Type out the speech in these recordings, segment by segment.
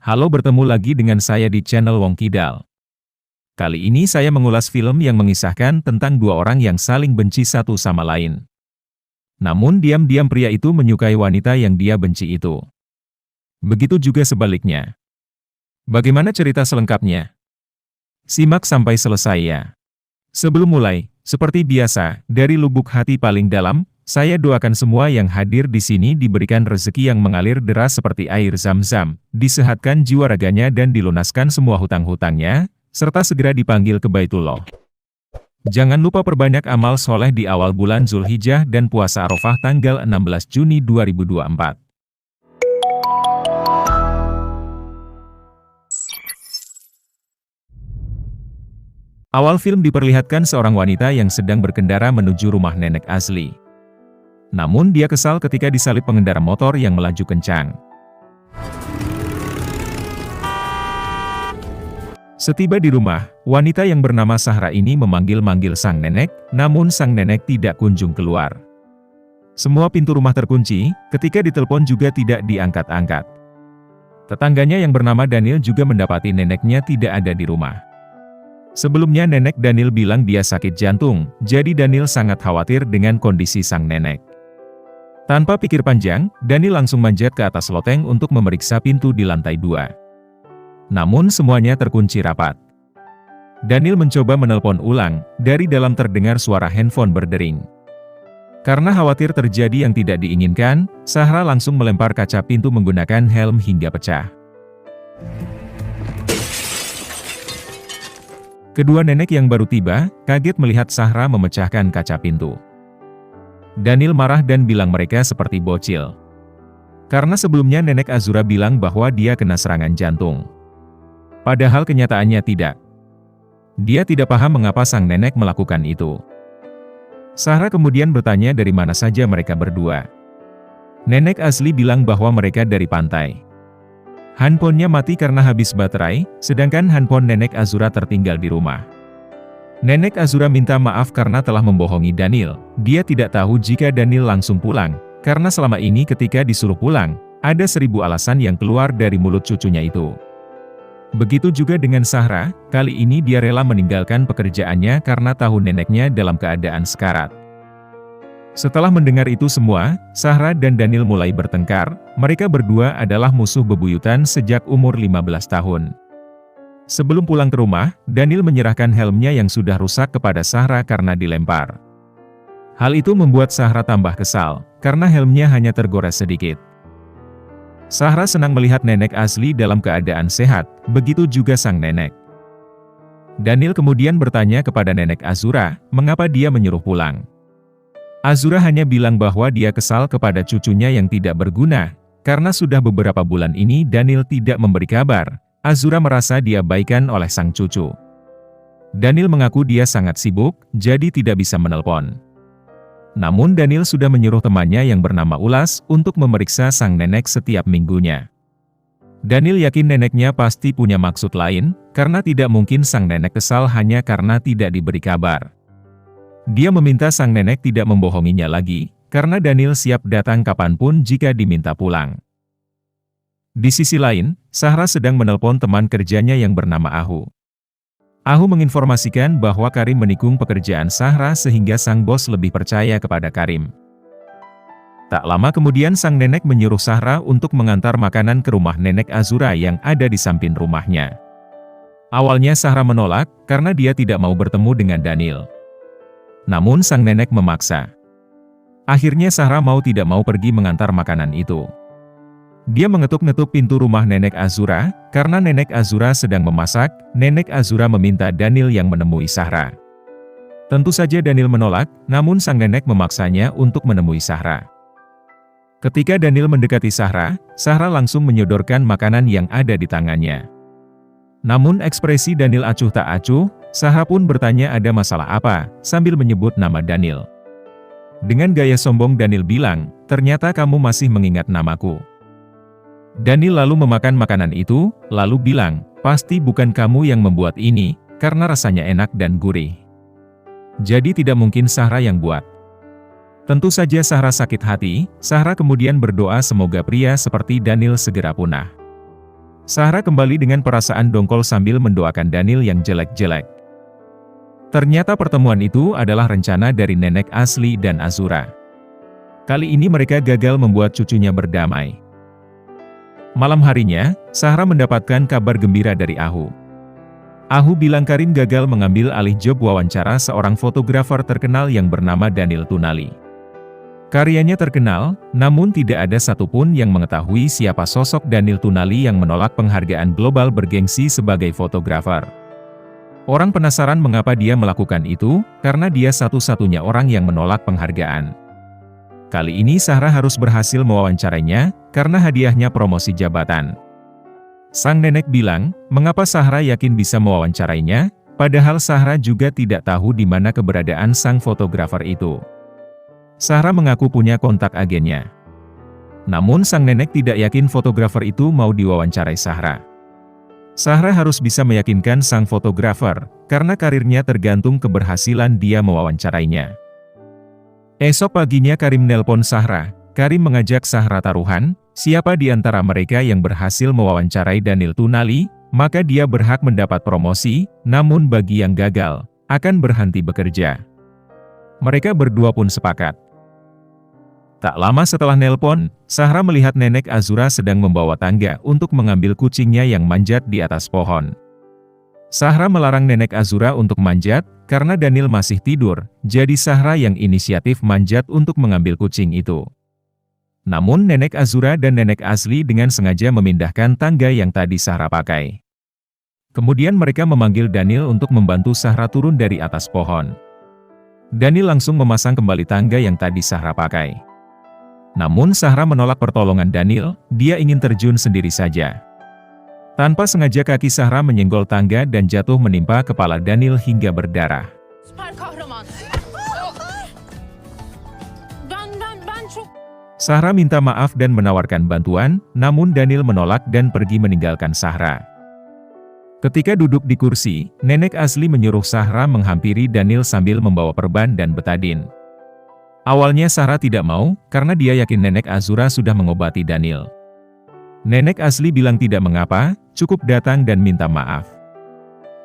Halo, bertemu lagi dengan saya di channel Wong Kidal. Kali ini saya mengulas film yang mengisahkan tentang dua orang yang saling benci satu sama lain. Namun diam-diam pria itu menyukai wanita yang dia benci itu. Begitu juga sebaliknya. Bagaimana cerita selengkapnya? Simak sampai selesai ya. Sebelum mulai, seperti biasa, dari lubuk hati paling dalam, saya doakan semua yang hadir di sini diberikan rezeki yang mengalir deras seperti air Zam-Zam, disehatkan jiwa raganya dan dilunaskan semua hutang-hutangnya, serta segera dipanggil ke Baitullah. Jangan lupa perbanyak amal soleh di awal bulan Zulhijjah dan puasa Arafah tanggal 16 Juni 2024. Awal film diperlihatkan seorang wanita yang sedang berkendara menuju rumah nenek asli. Namun dia kesal ketika disalip pengendara motor yang melaju kencang. Setiba di rumah, wanita yang bernama Sahra ini memanggil-manggil sang nenek, namun sang nenek tidak kunjung keluar. Semua pintu rumah terkunci, ketika ditelepon juga tidak diangkat-angkat. Tetangganya yang bernama Daniel juga mendapati neneknya tidak ada di rumah. Sebelumnya nenek Daniel bilang dia sakit jantung, jadi Daniel sangat khawatir dengan kondisi sang nenek. Tanpa pikir panjang, Daniel langsung manjat ke atas loteng untuk memeriksa pintu di lantai 2. Namun semuanya terkunci rapat. Daniel mencoba menelpon ulang, dari dalam terdengar suara handphone berdering. Karena khawatir terjadi yang tidak diinginkan, Sahra langsung melempar kaca pintu menggunakan helm hingga pecah. Kedua nenek yang baru tiba, kaget melihat Sahra memecahkan kaca pintu. Daniel marah dan bilang mereka seperti bocil. Karena sebelumnya nenek Azura bilang bahwa dia kena serangan jantung. Padahal kenyataannya tidak. Dia tidak paham mengapa sang nenek melakukan itu. Sahra kemudian bertanya dari mana saja mereka berdua. Nenek asli bilang bahwa mereka dari pantai. Handphonenya mati karena habis baterai, sedangkan handphone nenek Azura tertinggal di rumah. Nenek Azura minta maaf karena telah membohongi Daniel. Dia tidak tahu jika Daniel langsung pulang, karena selama ini ketika disuruh pulang, ada 1000 alasan yang keluar dari mulut cucunya itu. Begitu juga dengan Sahra, kali ini dia rela meninggalkan pekerjaannya karena tahu neneknya dalam keadaan sekarat. Setelah mendengar itu semua, Sahra dan Daniel mulai bertengkar. Mereka berdua adalah musuh bebuyutan sejak umur 15 tahun. Sebelum pulang ke rumah, Daniel menyerahkan helmnya yang sudah rusak kepada Sahra karena dilempar. Hal itu membuat Sahra tambah kesal, karena helmnya hanya tergores sedikit. Sahra senang melihat nenek asli dalam keadaan sehat, begitu juga sang nenek. Daniel kemudian bertanya kepada nenek Azura, mengapa dia menyuruh pulang. Azura hanya bilang bahwa dia kesal kepada cucunya yang tidak berguna, karena sudah beberapa bulan ini Daniel tidak memberi kabar. Azura merasa diabaikan oleh sang cucu. Daniel mengaku dia sangat sibuk, jadi tidak bisa menelpon. Namun Daniel sudah menyuruh temannya yang bernama Ulas untuk memeriksa sang nenek setiap minggunya. Daniel yakin neneknya pasti punya maksud lain, karena tidak mungkin sang nenek kesal hanya karena tidak diberi kabar. Dia meminta sang nenek tidak membohonginya lagi, karena Daniel siap datang kapanpun jika diminta pulang. Di sisi lain, Sahra sedang menelpon teman kerjanya yang bernama Ahu. Ahu menginformasikan bahwa Karim menikung pekerjaan Sahra sehingga sang bos lebih percaya kepada Karim. Tak lama kemudian sang nenek menyuruh Sahra untuk mengantar makanan ke rumah nenek Azura yang ada di samping rumahnya. Awalnya Sahra menolak, karena dia tidak mau bertemu dengan Daniel. Namun sang nenek memaksa. Akhirnya Sahra mau tidak mau pergi mengantar makanan itu. Dia mengetuk-ngetuk pintu rumah nenek Azura, karena nenek Azura sedang memasak. Nenek Azura meminta Daniel yang menemui Sahra. Tentu saja Daniel menolak, namun sang nenek memaksanya untuk menemui Sahra. Ketika Daniel mendekati Sahra, Sahra langsung menyodorkan makanan yang ada di tangannya. Namun ekspresi Daniel acuh tak acuh, Sahra pun bertanya ada masalah apa, sambil menyebut nama Daniel. Dengan gaya sombong Daniel bilang, ternyata kamu masih mengingat namaku. Daniel lalu memakan makanan itu, lalu bilang, pasti bukan kamu yang membuat ini, karena rasanya enak dan gurih. Jadi tidak mungkin Sahra yang buat. Tentu saja Sahra sakit hati. Sahra kemudian berdoa semoga pria seperti Daniel segera punah. Sahra kembali dengan perasaan dongkol sambil mendoakan Daniel yang jelek-jelek. Ternyata pertemuan itu adalah rencana dari nenek asli dan Azura. Kali ini mereka gagal membuat cucunya berdamai. Malam harinya, Sahra mendapatkan kabar gembira dari Ahu. Ahu bilang Karim gagal mengambil alih job wawancara seorang fotografer terkenal yang bernama Daniel Tunali. Karyanya terkenal, namun tidak ada satupun yang mengetahui siapa sosok Daniel Tunali yang menolak penghargaan global bergengsi sebagai fotografer. Orang penasaran mengapa dia melakukan itu, karena dia satu-satunya orang yang menolak penghargaan. Kali ini Sahra harus berhasil mewawancarainya, karena hadiahnya promosi jabatan. Sang nenek bilang, mengapa Sahra yakin bisa mewawancarainya, padahal Sahra juga tidak tahu di mana keberadaan sang fotografer itu. Sahra mengaku punya kontak agennya. Namun sang nenek tidak yakin fotografer itu mau diwawancarai Sahra. Sahra harus bisa meyakinkan sang fotografer, karena karirnya tergantung keberhasilan dia mewawancarainya. Esok paginya Karim nelpon Sahra. Karim mengajak Sahra taruhan, siapa di antara mereka yang berhasil mewawancarai Daniel Tunali, maka dia berhak mendapat promosi, namun bagi yang gagal, akan berhenti bekerja. Mereka berdua pun sepakat. Tak lama setelah nelpon, Sahra melihat nenek Azura sedang membawa tangga untuk mengambil kucingnya yang manjat di atas pohon. Sahra melarang nenek Azura untuk manjat, karena Daniel masih tidur, jadi Sahra yang inisiatif manjat untuk mengambil kucing itu. Namun nenek Azura dan nenek asli dengan sengaja memindahkan tangga yang tadi Sahra pakai. Kemudian mereka memanggil Daniel untuk membantu Sahra turun dari atas pohon. Daniel langsung memasang kembali tangga yang tadi Sahra pakai. Namun Sahra menolak pertolongan Daniel, dia ingin terjun sendiri saja. Tanpa sengaja kaki Sahra menyenggol tangga dan jatuh menimpa kepala Daniel hingga berdarah. Sahra minta maaf dan menawarkan bantuan, namun Daniel menolak dan pergi meninggalkan Sahra. Ketika duduk di kursi, nenek asli menyuruh Sahra menghampiri Daniel sambil membawa perban dan betadin. Awalnya Sahra tidak mau, karena dia yakin nenek Azura sudah mengobati Daniel. Nenek asli bilang tidak mengapa, cukup datang dan minta maaf.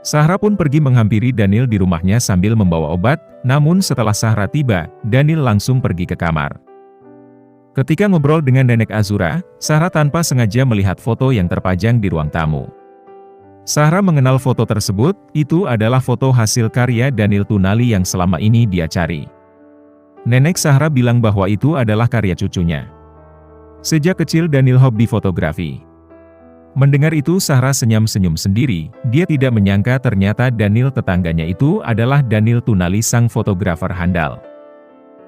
Sahra pun pergi menghampiri Daniel di rumahnya sambil membawa obat, namun setelah Sahra tiba, Daniel langsung pergi ke kamar. Ketika ngobrol dengan nenek Azura, Sahra tanpa sengaja melihat foto yang terpajang di ruang tamu. Sahra mengenal foto tersebut, itu adalah foto hasil karya Daniel Tunali yang selama ini dia cari. Nenek Sahra bilang bahwa itu adalah karya cucunya. Sejak kecil Daniel hobi fotografi. Mendengar itu Sahra senyum-senyum sendiri, dia tidak menyangka ternyata Daniel tetangganya itu adalah Daniel Tunali sang fotografer handal.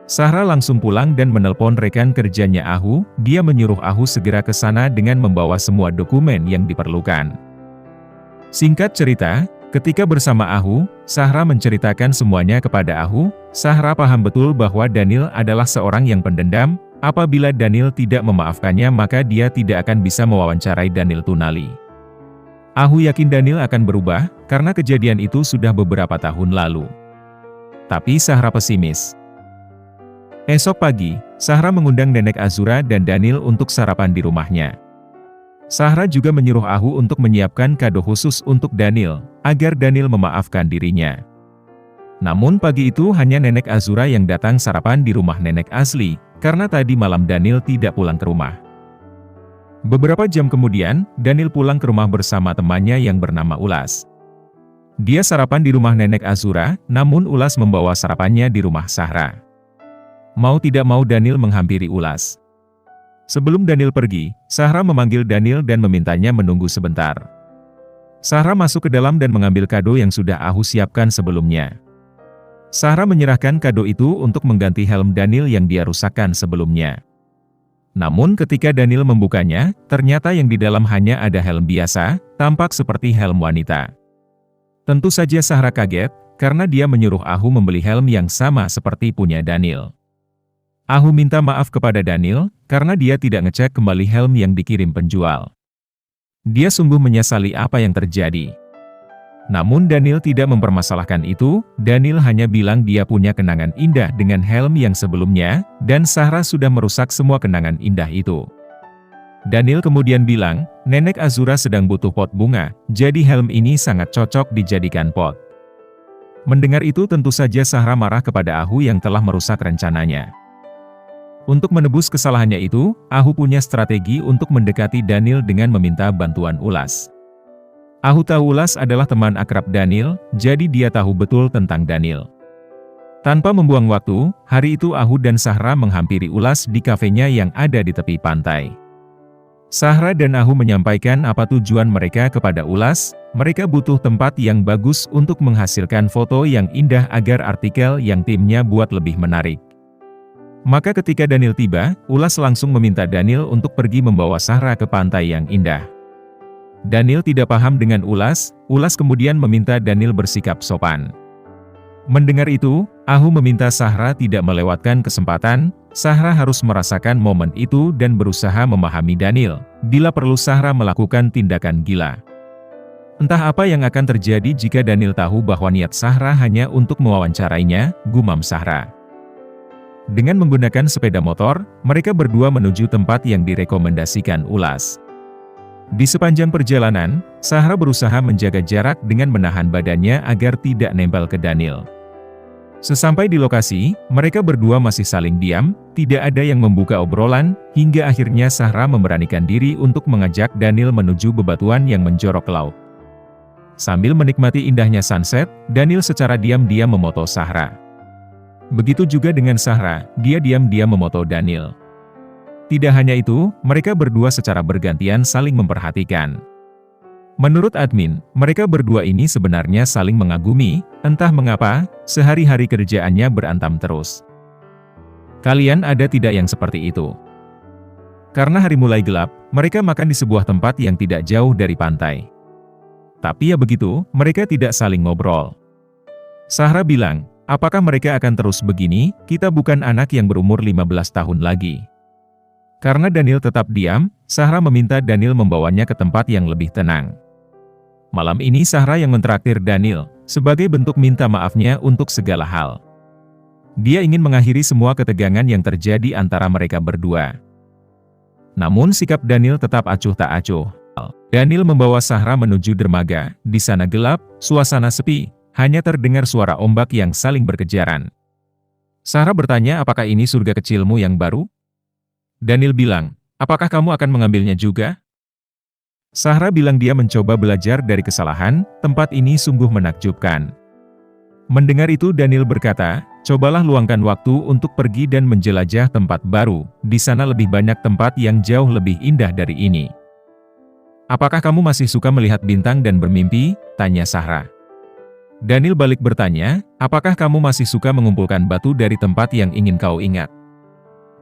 Sahra langsung pulang dan menelpon rekan kerjanya Ahu, dia menyuruh Ahu segera ke sana dengan membawa semua dokumen yang diperlukan. Singkat cerita, ketika bersama Ahu, Sahra menceritakan semuanya kepada Ahu. Sahra paham betul bahwa Daniel adalah seorang yang pendendam, apabila Daniel tidak memaafkannya maka dia tidak akan bisa mewawancarai Daniel Tunali. Ahu yakin Daniel akan berubah, karena kejadian itu sudah beberapa tahun lalu. Tapi Sahra pesimis. Esok pagi, Sahra mengundang nenek Azura dan Daniel untuk sarapan di rumahnya. Sahra juga menyuruh Ahu untuk menyiapkan kado khusus untuk Daniel, agar Daniel memaafkan dirinya. Namun pagi itu hanya nenek Azura yang datang sarapan di rumah nenek asli, karena tadi malam Daniel tidak pulang ke rumah. Beberapa jam kemudian, Daniel pulang ke rumah bersama temannya yang bernama Ulas. Dia sarapan di rumah nenek Azura, namun Ulas membawa sarapannya di rumah Sahra. Mau tidak mau Daniel menghampiri Ulas. Sebelum Daniel pergi, Sahra memanggil Daniel dan memintanya menunggu sebentar. Sahra masuk ke dalam dan mengambil kado yang sudah Ahu siapkan sebelumnya. Sahra menyerahkan kado itu untuk mengganti helm Daniel yang dia rusakkan sebelumnya. Namun ketika Daniel membukanya, ternyata yang di dalam hanya ada helm biasa, tampak seperti helm wanita. Tentu saja Sahra kaget, karena dia menyuruh Ahu membeli helm yang sama seperti punya Daniel. Ahu minta maaf kepada Daniel, karena dia tidak ngecek kembali helm yang dikirim penjual. Dia sungguh menyesali apa yang terjadi. Namun Daniel tidak mempermasalahkan itu, Daniel hanya bilang dia punya kenangan indah dengan helm yang sebelumnya, dan Sahra sudah merusak semua kenangan indah itu. Daniel kemudian bilang, Nenek Azura sedang butuh pot bunga, jadi helm ini sangat cocok dijadikan pot. Mendengar itu tentu saja Zahra marah kepada Ahu yang telah merusak rencananya. Untuk menebus kesalahannya itu, Ahu punya strategi untuk mendekati Daniel dengan meminta bantuan Ulas. Ahu tahu Ulas adalah teman akrab Daniel, jadi dia tahu betul tentang Daniel. Tanpa membuang waktu, hari itu Ahu dan Zahra menghampiri Ulas di kafenya yang ada di tepi pantai. Zahra dan Ahu menyampaikan apa tujuan mereka kepada Ulas, mereka butuh tempat yang bagus untuk menghasilkan foto yang indah agar artikel yang timnya buat lebih menarik. Maka ketika Daniel tiba, Ulas langsung meminta Daniel untuk pergi membawa Zahra ke pantai yang indah. Daniel tidak paham dengan Ulas kemudian meminta Daniel bersikap sopan. Mendengar itu, Ahu meminta Zahra tidak melewatkan kesempatan, Zahra harus merasakan momen itu dan berusaha memahami Daniel, bila perlu Zahra melakukan tindakan gila. Entah apa yang akan terjadi jika Daniel tahu bahwa niat Zahra hanya untuk mewawancarainya, gumam Zahra. Dengan menggunakan sepeda motor, mereka berdua menuju tempat yang direkomendasikan Ulas. Di sepanjang perjalanan, Zahra berusaha menjaga jarak dengan menahan badannya agar tidak nempel ke Daniel. Sesampai di lokasi, mereka berdua masih saling diam, tidak ada yang membuka obrolan, hingga akhirnya Zahra memberanikan diri untuk mengajak Daniel menuju bebatuan yang menjorok ke laut. Sambil menikmati indahnya sunset, Daniel secara diam-diam memoto Zahra. Begitu juga dengan Zahra, dia diam-diam memoto Daniel. Tidak hanya itu, mereka berdua secara bergantian saling memperhatikan. Menurut admin, mereka berdua ini sebenarnya saling mengagumi, entah mengapa, sehari-hari kerjaannya berantam terus. Kalian ada tidak yang seperti itu? Karena hari mulai gelap, mereka makan di sebuah tempat yang tidak jauh dari pantai. Tapi ya begitu, mereka tidak saling ngobrol. Zahra bilang, apakah mereka akan terus begini? Kita bukan anak yang berumur 15 tahun lagi. Karena Daniel tetap diam, Zahra meminta Daniel membawanya ke tempat yang lebih tenang. Malam ini Zahra yang mentraktir Daniel, sebagai bentuk minta maafnya untuk segala hal. Dia ingin mengakhiri semua ketegangan yang terjadi antara mereka berdua. Namun sikap Daniel tetap acuh tak acuh. Daniel membawa Zahra menuju dermaga, di sana gelap, suasana sepi, hanya terdengar suara ombak yang saling berkejaran. Zahra bertanya apakah ini surga kecilmu yang baru? Daniel bilang, apakah kamu akan mengambilnya juga? Zahra bilang dia mencoba belajar dari kesalahan, tempat ini sungguh menakjubkan. Mendengar itu Daniel berkata, cobalah luangkan waktu untuk pergi dan menjelajah tempat baru, di sana lebih banyak tempat yang jauh lebih indah dari ini. Apakah kamu masih suka melihat bintang dan bermimpi? Tanya Zahra. Daniel balik bertanya, apakah kamu masih suka mengumpulkan batu dari tempat yang ingin kau ingat?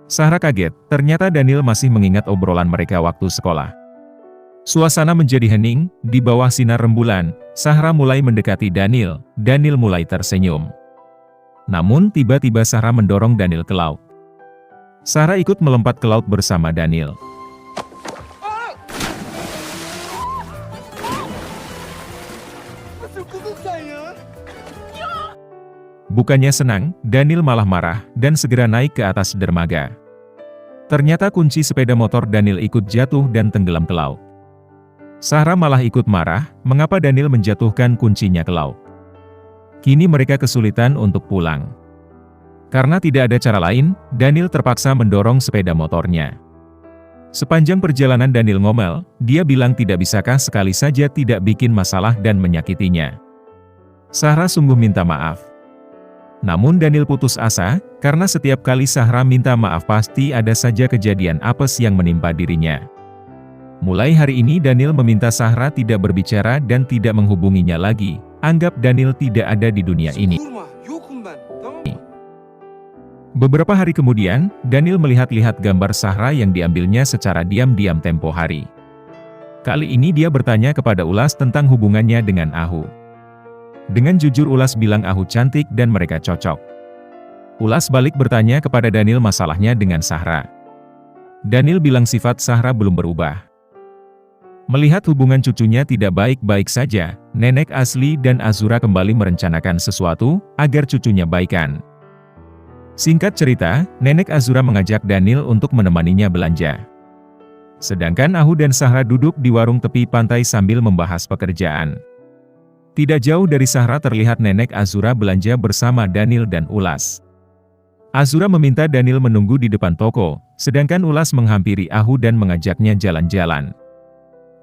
Zahra kaget, ternyata Daniel masih mengingat obrolan mereka waktu sekolah. Suasana menjadi hening, di bawah sinar rembulan, Zahra mulai mendekati Daniel, Daniel mulai tersenyum. Namun tiba-tiba Zahra mendorong Daniel ke laut. Zahra ikut melompat ke laut bersama Daniel. Bukannya senang, Daniel malah marah, dan segera naik ke atas dermaga. Ternyata kunci sepeda motor Daniel ikut jatuh dan tenggelam ke laut. Zahra malah ikut marah, mengapa Daniel menjatuhkan kuncinya ke laut. Kini mereka kesulitan untuk pulang. Karena tidak ada cara lain, Daniel terpaksa mendorong sepeda motornya. Sepanjang perjalanan Daniel ngomel, dia bilang tidak bisakah sekali saja tidak bikin masalah dan menyakitinya. Zahra sungguh minta maaf. Namun Daniel putus asa, karena setiap kali Zahra minta maaf pasti ada saja kejadian apes yang menimpa dirinya. Mulai hari ini Daniel meminta Zahra tidak berbicara dan tidak menghubunginya lagi, anggap Daniel tidak ada di dunia ini. Beberapa hari kemudian, Daniel melihat-lihat gambar Zahra yang diambilnya secara diam-diam tempo hari. Kali ini dia bertanya kepada Ulas tentang hubungannya dengan Ahu. Dengan jujur Ulas bilang Ahu cantik dan mereka cocok. Ulas balik bertanya kepada Daniel masalahnya dengan Zahra. Daniel bilang sifat Zahra belum berubah. Melihat hubungan cucunya tidak baik-baik saja, Nenek Asli dan Azura kembali merencanakan sesuatu, agar cucunya baikan. Singkat cerita, Nenek Azura mengajak Daniel untuk menemaninya belanja. Sedangkan Ahu dan Sahra duduk di warung tepi pantai sambil membahas pekerjaan. Tidak jauh dari Sahra terlihat Nenek Azura belanja bersama Daniel dan Ulas. Azura meminta Daniel menunggu di depan toko, sedangkan Ulas menghampiri Ahu dan mengajaknya jalan-jalan.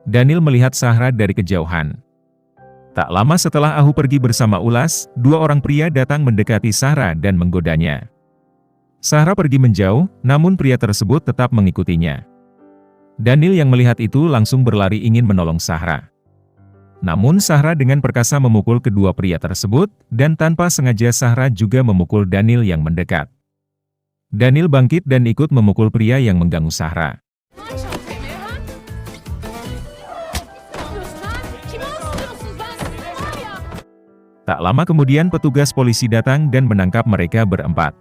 Daniel melihat Sahra dari kejauhan. Tak lama setelah Ahu pergi bersama Ulas, dua orang pria datang mendekati Sahra dan menggodanya. Sahra pergi menjauh, namun pria tersebut tetap mengikutinya. Daniel yang melihat itu langsung berlari ingin menolong Sahra. Namun Sahra dengan perkasa memukul kedua pria tersebut, dan tanpa sengaja Sahra juga memukul Daniel yang mendekat. Daniel bangkit dan ikut memukul pria yang mengganggu Sahra. Tak lama kemudian petugas polisi datang dan menangkap mereka berempat.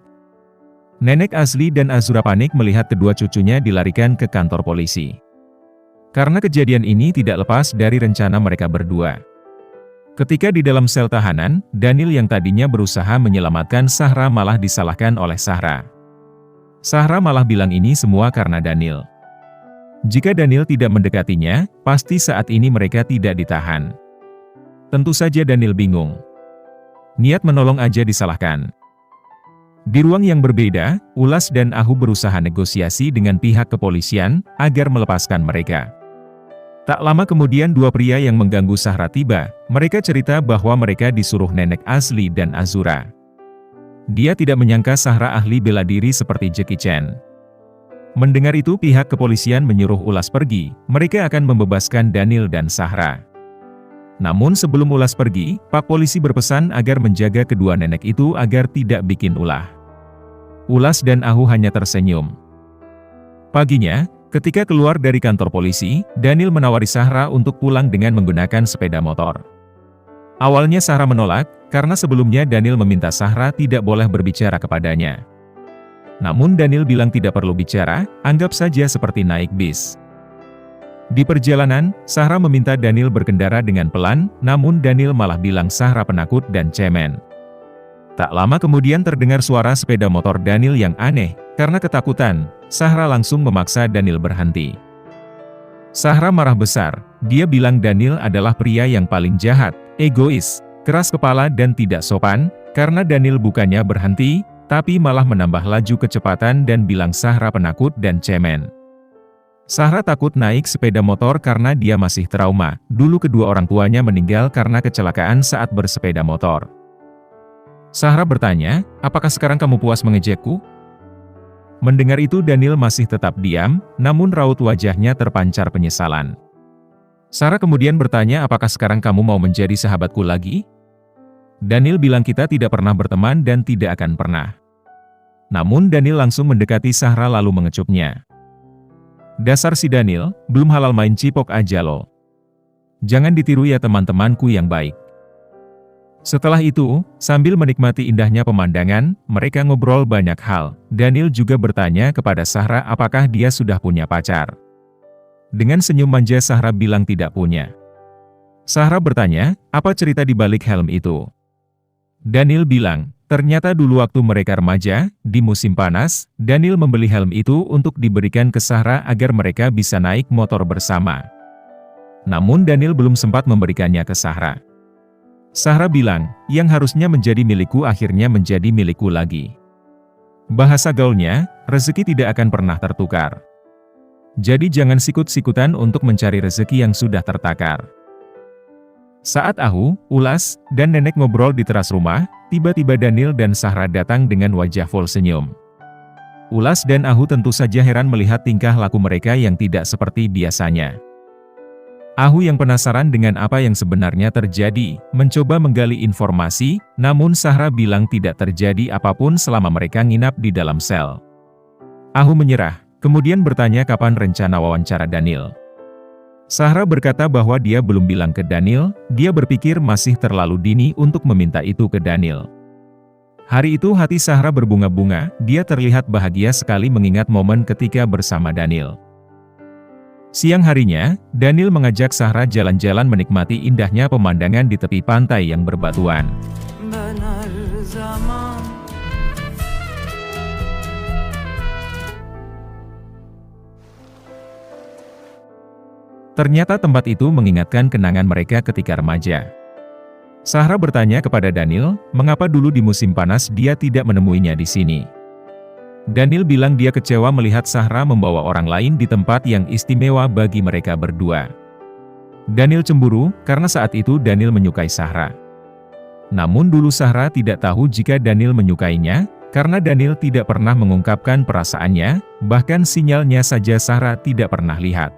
Nenek Azli dan Azura panik melihat kedua cucunya dilarikan ke kantor polisi. Karena kejadian ini tidak lepas dari rencana mereka berdua. Ketika di dalam sel tahanan, Daniel yang tadinya berusaha menyelamatkan Sahra malah disalahkan oleh Sahra. Sahra malah bilang ini semua karena Daniel. Jika Daniel tidak mendekatinya, pasti saat ini mereka tidak ditahan. Tentu saja Daniel bingung. Niat menolong aja disalahkan. Di ruang yang berbeda, Ulas dan Ahu berusaha negosiasi dengan pihak kepolisian agar melepaskan mereka. Tak lama kemudian dua pria yang mengganggu Sahra tiba. Mereka cerita bahwa mereka disuruh Nenek Azli dan Azura. Dia tidak menyangka Sahra ahli bela diri seperti Jackie Chan. Mendengar itu pihak kepolisian menyuruh Ulas pergi, mereka akan membebaskan Daniel dan Sahra. Namun sebelum Ulas pergi, Pak Polisi berpesan agar menjaga kedua nenek itu agar tidak bikin ulah. Ulas dan Ahu hanya tersenyum. Paginya, ketika keluar dari kantor polisi, Daniel menawari Sahra untuk pulang dengan menggunakan sepeda motor. Awalnya Sahra menolak, karena sebelumnya Daniel meminta Sahra tidak boleh berbicara kepadanya. Namun Daniel bilang tidak perlu bicara, anggap saja seperti naik bis. Di perjalanan, Sahra meminta Daniel berkendara dengan pelan, namun Daniel malah bilang Sahra penakut dan cemen. Tak lama kemudian terdengar suara sepeda motor Daniel yang aneh, karena ketakutan, Sahra langsung memaksa Daniel berhenti. Sahra marah besar, dia bilang Daniel adalah pria yang paling jahat, egois, keras kepala dan tidak sopan, karena Daniel bukannya berhenti, tapi malah menambah laju kecepatan dan bilang Sahra penakut dan cemen. Sahra takut naik sepeda motor karena dia masih trauma, dulu kedua orang tuanya meninggal karena kecelakaan saat bersepeda motor. Sahra bertanya, apakah sekarang kamu puas mengejekku? Mendengar itu Daniel masih tetap diam, namun raut wajahnya terpancar penyesalan. Sahra kemudian bertanya apakah sekarang kamu mau menjadi sahabatku lagi? Daniel bilang kita tidak pernah berteman dan tidak akan pernah. Namun Daniel langsung mendekati Sahra lalu mengecupnya. Dasar si Daniel, belum halal main cipok aja lo. Jangan ditiru ya teman-temanku yang baik. Setelah itu, sambil menikmati indahnya pemandangan, mereka ngobrol banyak hal. Daniel juga bertanya kepada Sahra apakah dia sudah punya pacar. Dengan senyum manja Sahra bilang tidak punya. Sahra bertanya, apa cerita di balik helm itu? Daniel bilang, ternyata dulu waktu mereka remaja, di musim panas, Daniel membeli helm itu untuk diberikan ke Sahra agar mereka bisa naik motor bersama. Namun Daniel belum sempat memberikannya ke Sahra. Sahra bilang, yang harusnya menjadi milikku akhirnya menjadi milikku lagi. Bahasa gaulnya, rezeki tidak akan pernah tertukar. Jadi jangan sikut-sikutan untuk mencari rezeki yang sudah tertakar. Saat Ahu, Ulas, dan Nenek ngobrol di teras rumah, tiba-tiba Daniel dan Sahra datang dengan wajah full senyum. Ulas dan Ahu tentu saja heran melihat tingkah laku mereka yang tidak seperti biasanya. Ahu yang penasaran dengan apa yang sebenarnya terjadi, mencoba menggali informasi, namun Sahra bilang tidak terjadi apapun selama mereka nginap di dalam sel. Ahu menyerah, kemudian bertanya kapan rencana wawancara Daniel. Sahra berkata bahwa dia belum bilang ke Daniel, dia berpikir masih terlalu dini untuk meminta itu ke Daniel. Hari itu hati Sahra berbunga-bunga, dia terlihat bahagia sekali mengingat momen ketika bersama Daniel. Siang harinya, Daniel mengajak Sahra jalan-jalan menikmati indahnya pemandangan di tepi pantai yang berbatuan. Ternyata tempat itu mengingatkan kenangan mereka ketika remaja. Sahra bertanya kepada Daniel, mengapa dulu di musim panas dia tidak menemuinya di sini. Daniel bilang dia kecewa melihat Sahra membawa orang lain di tempat yang istimewa bagi mereka berdua. Daniel cemburu, karena saat itu Daniel menyukai Sahra. Namun dulu Sahra tidak tahu jika Daniel menyukainya, karena Daniel tidak pernah mengungkapkan perasaannya, bahkan sinyalnya saja Sahra tidak pernah lihat.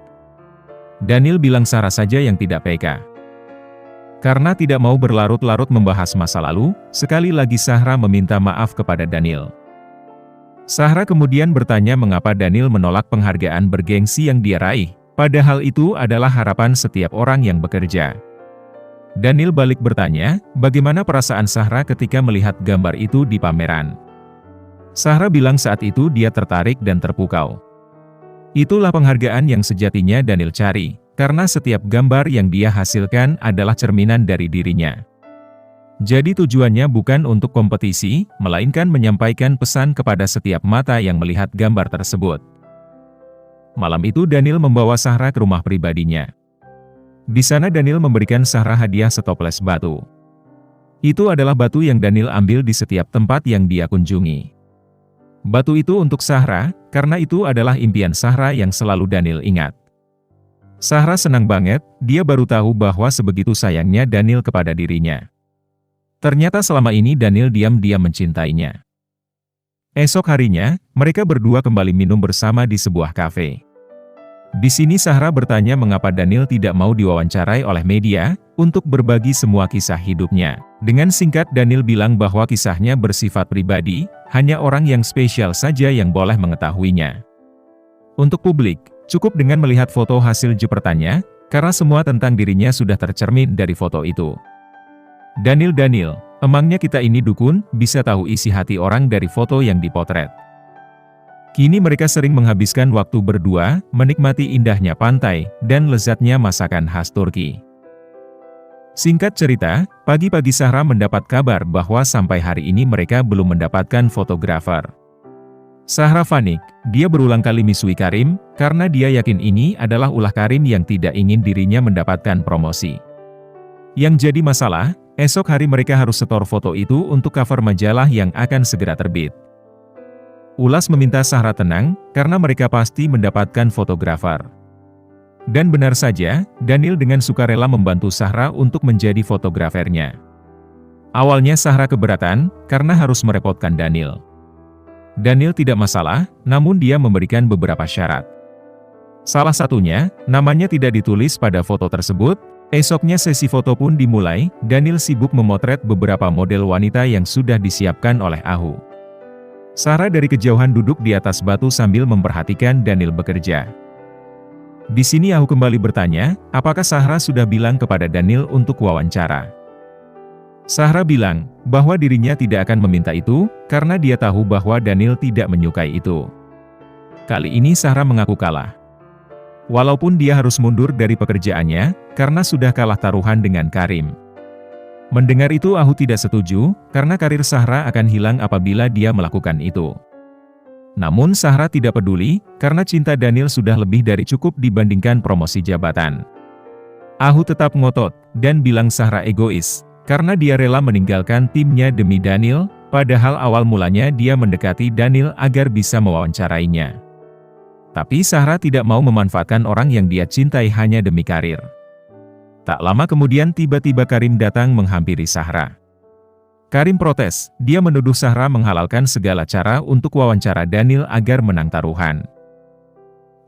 Daniel bilang Sahra saja yang tidak peka. Karena tidak mau berlarut-larut membahas masa lalu, sekali lagi Sahra meminta maaf kepada Daniel. Sahra kemudian bertanya mengapa Daniel menolak penghargaan bergengsi yang dia raih. Padahal itu adalah harapan setiap orang yang bekerja. Daniel balik bertanya, bagaimana perasaan Sahra ketika melihat gambar itu di pameran. Sahra bilang saat itu dia tertarik dan terpukau. Itulah penghargaan yang sejatinya Daniel cari, karena setiap gambar yang dia hasilkan adalah cerminan dari dirinya. Jadi tujuannya bukan untuk kompetisi, melainkan menyampaikan pesan kepada setiap mata yang melihat gambar tersebut. Malam itu Daniel membawa Sahra ke rumah pribadinya. Di sana Daniel memberikan Sahra hadiah setoples batu. Itu adalah batu yang Daniel ambil di setiap tempat yang dia kunjungi. Batu itu untuk Sahra, karena itu adalah impian Sahra yang selalu Daniel ingat. Sahra senang banget, dia baru tahu bahwa sebegitu sayangnya Daniel kepada dirinya. Ternyata selama ini Daniel diam-diam mencintainya. Esok harinya, mereka berdua kembali minum bersama di sebuah kafe. Di sini Sahra bertanya mengapa Daniel tidak mau diwawancarai oleh media, untuk berbagi semua kisah hidupnya. Dengan singkat Daniel bilang bahwa kisahnya bersifat pribadi, hanya orang yang spesial saja yang boleh mengetahuinya. Untuk publik, cukup dengan melihat foto hasil jepretannya, karena semua tentang dirinya sudah tercermin dari foto itu. Daniel, emangnya kita ini dukun, bisa tahu isi hati orang dari foto yang dipotret. Kini mereka sering menghabiskan waktu berdua, menikmati indahnya pantai, dan lezatnya masakan khas Turki. Singkat cerita, pagi-pagi Sahra mendapat kabar bahwa sampai hari ini mereka belum mendapatkan fotografer. Sahra panik, dia berulang kali misui Karim, karena dia yakin ini adalah ulah Karim yang tidak ingin dirinya mendapatkan promosi. Yang jadi masalah, esok hari mereka harus setor foto itu untuk cover majalah yang akan segera terbit. Ulas meminta Sahra tenang, karena mereka pasti mendapatkan fotografer. Dan benar saja, Daniel dengan sukarela membantu Sahra untuk menjadi fotografernya. Awalnya Sahra keberatan, karena harus merepotkan Daniel. Daniel tidak masalah, namun dia memberikan beberapa syarat. Salah satunya, namanya tidak ditulis pada foto tersebut. Esoknya sesi foto pun dimulai, Daniel sibuk memotret beberapa model wanita yang sudah disiapkan oleh Ahu. Sahra dari kejauhan duduk di atas batu sambil memperhatikan Daniel bekerja. Di sini Ahu kembali bertanya, apakah Sahra sudah bilang kepada Daniel untuk wawancara? Sahra bilang, bahwa dirinya tidak akan meminta itu, karena dia tahu bahwa Daniel tidak menyukai itu. Kali ini Sahra mengaku kalah. Walaupun dia harus mundur dari pekerjaannya, karena sudah kalah taruhan dengan Karim. Mendengar itu Ahu tidak setuju, karena karir Sahra akan hilang apabila dia melakukan itu. Namun Sahra tidak peduli, karena cinta Daniel sudah lebih dari cukup dibandingkan promosi jabatan. Ahu tetap ngotot, dan bilang Sahra egois, karena dia rela meninggalkan timnya demi Daniel, padahal awal mulanya dia mendekati Daniel agar bisa mewawancarainya. Tapi Sahra tidak mau memanfaatkan orang yang dia cintai hanya demi karir. Tak lama kemudian tiba-tiba Karim datang menghampiri Sahra. Karim protes, dia menuduh Sahra menghalalkan segala cara untuk wawancara Daniel agar menang taruhan.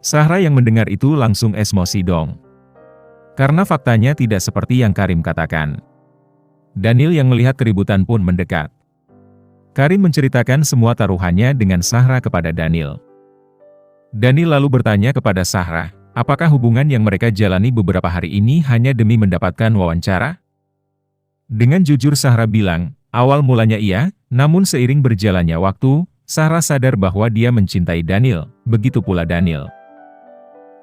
Sahra yang mendengar itu langsung emosi dong. Karena faktanya tidak seperti yang Karim katakan. Daniel yang melihat keributan pun mendekat. Karim menceritakan semua taruhannya dengan Sahra kepada Daniel. Daniel lalu bertanya kepada Sahra, apakah hubungan yang mereka jalani beberapa hari ini hanya demi mendapatkan wawancara? Dengan jujur Sahra bilang, awal mulanya iya, namun seiring berjalannya waktu, Sahra sadar bahwa dia mencintai Daniel, begitu pula Daniel.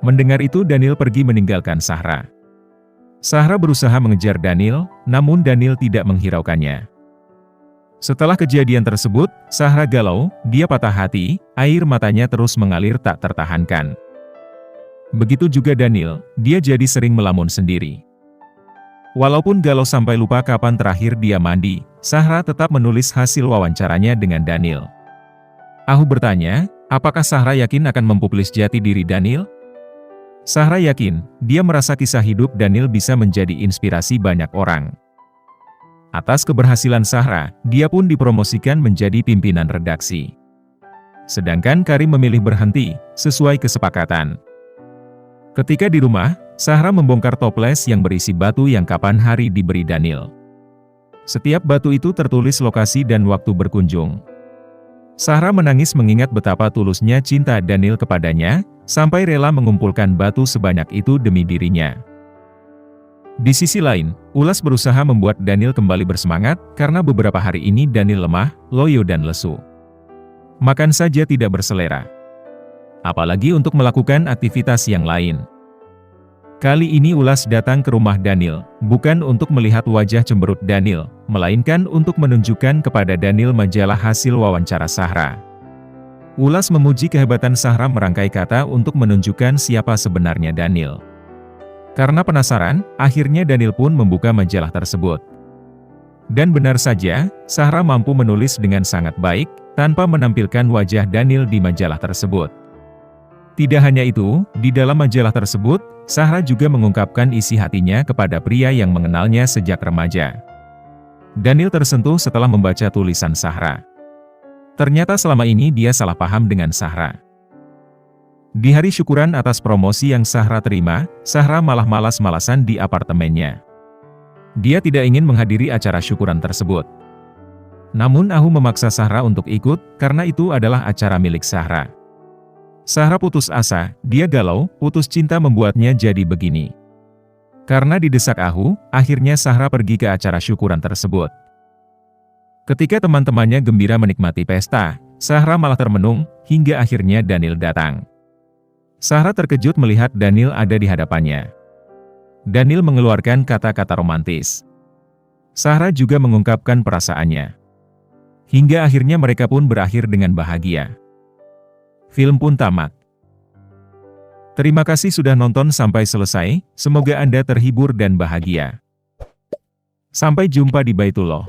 Mendengar itu Daniel pergi meninggalkan Sahra. Sahra berusaha mengejar Daniel, namun Daniel tidak menghiraukannya. Setelah kejadian tersebut, Sahra galau, dia patah hati, air matanya terus mengalir tak tertahankan. Begitu juga Daniel, dia jadi sering melamun sendiri. Walaupun galau sampai lupa kapan terakhir dia mandi, Zahra tetap menulis hasil wawancaranya dengan Daniel. Ahu bertanya, apakah Zahra yakin akan mempublis jati diri Daniel? Zahra yakin, dia merasa kisah hidup Daniel bisa menjadi inspirasi banyak orang. Atas keberhasilan Zahra, dia pun dipromosikan menjadi pimpinan redaksi. Sedangkan Karim memilih berhenti, sesuai kesepakatan. Ketika di rumah, Zahra membongkar toples yang berisi batu yang kapan hari diberi Daniel. Setiap batu itu tertulis lokasi dan waktu berkunjung. Zahra menangis mengingat betapa tulusnya cinta Daniel kepadanya, sampai rela mengumpulkan batu sebanyak itu demi dirinya. Di sisi lain, Ulas berusaha membuat Daniel kembali bersemangat, karena beberapa hari ini Daniel lemah, loyo dan lesu. Makan saja tidak berselera. Apalagi untuk melakukan aktivitas yang lain. Kali ini Ulas datang ke rumah Daniel, bukan untuk melihat wajah cemberut Daniel, melainkan untuk menunjukkan kepada Daniel majalah hasil wawancara Zahra. Ulas memuji kehebatan Zahra merangkai kata untuk menunjukkan siapa sebenarnya Daniel. Karena penasaran, akhirnya Daniel pun membuka majalah tersebut. Dan benar saja, Zahra mampu menulis dengan sangat baik, tanpa menampilkan wajah Daniel di majalah tersebut. Tidak hanya itu, di dalam majalah tersebut, Zahra juga mengungkapkan isi hatinya kepada pria yang mengenalnya sejak remaja. Daniel tersentuh setelah membaca tulisan Zahra. Ternyata selama ini dia salah paham dengan Zahra. Di hari syukuran atas promosi yang Zahra terima, Zahra malah malas-malasan di apartemennya. Dia tidak ingin menghadiri acara syukuran tersebut. Namun Ahu memaksa Zahra untuk ikut, karena itu adalah acara milik Zahra. Zahra putus asa, dia galau, putus cinta membuatnya jadi begini. Karena didesak Ahu, akhirnya Zahra pergi ke acara syukuran tersebut. Ketika teman-temannya gembira menikmati pesta, Zahra malah termenung, hingga akhirnya Daniel datang. Zahra terkejut melihat Daniel ada di hadapannya. Daniel mengeluarkan kata-kata romantis. Zahra juga mengungkapkan perasaannya. Hingga akhirnya mereka pun berakhir dengan bahagia. Film pun tamat. Terima kasih sudah nonton sampai selesai, semoga Anda terhibur dan bahagia. Sampai jumpa di Baitullah.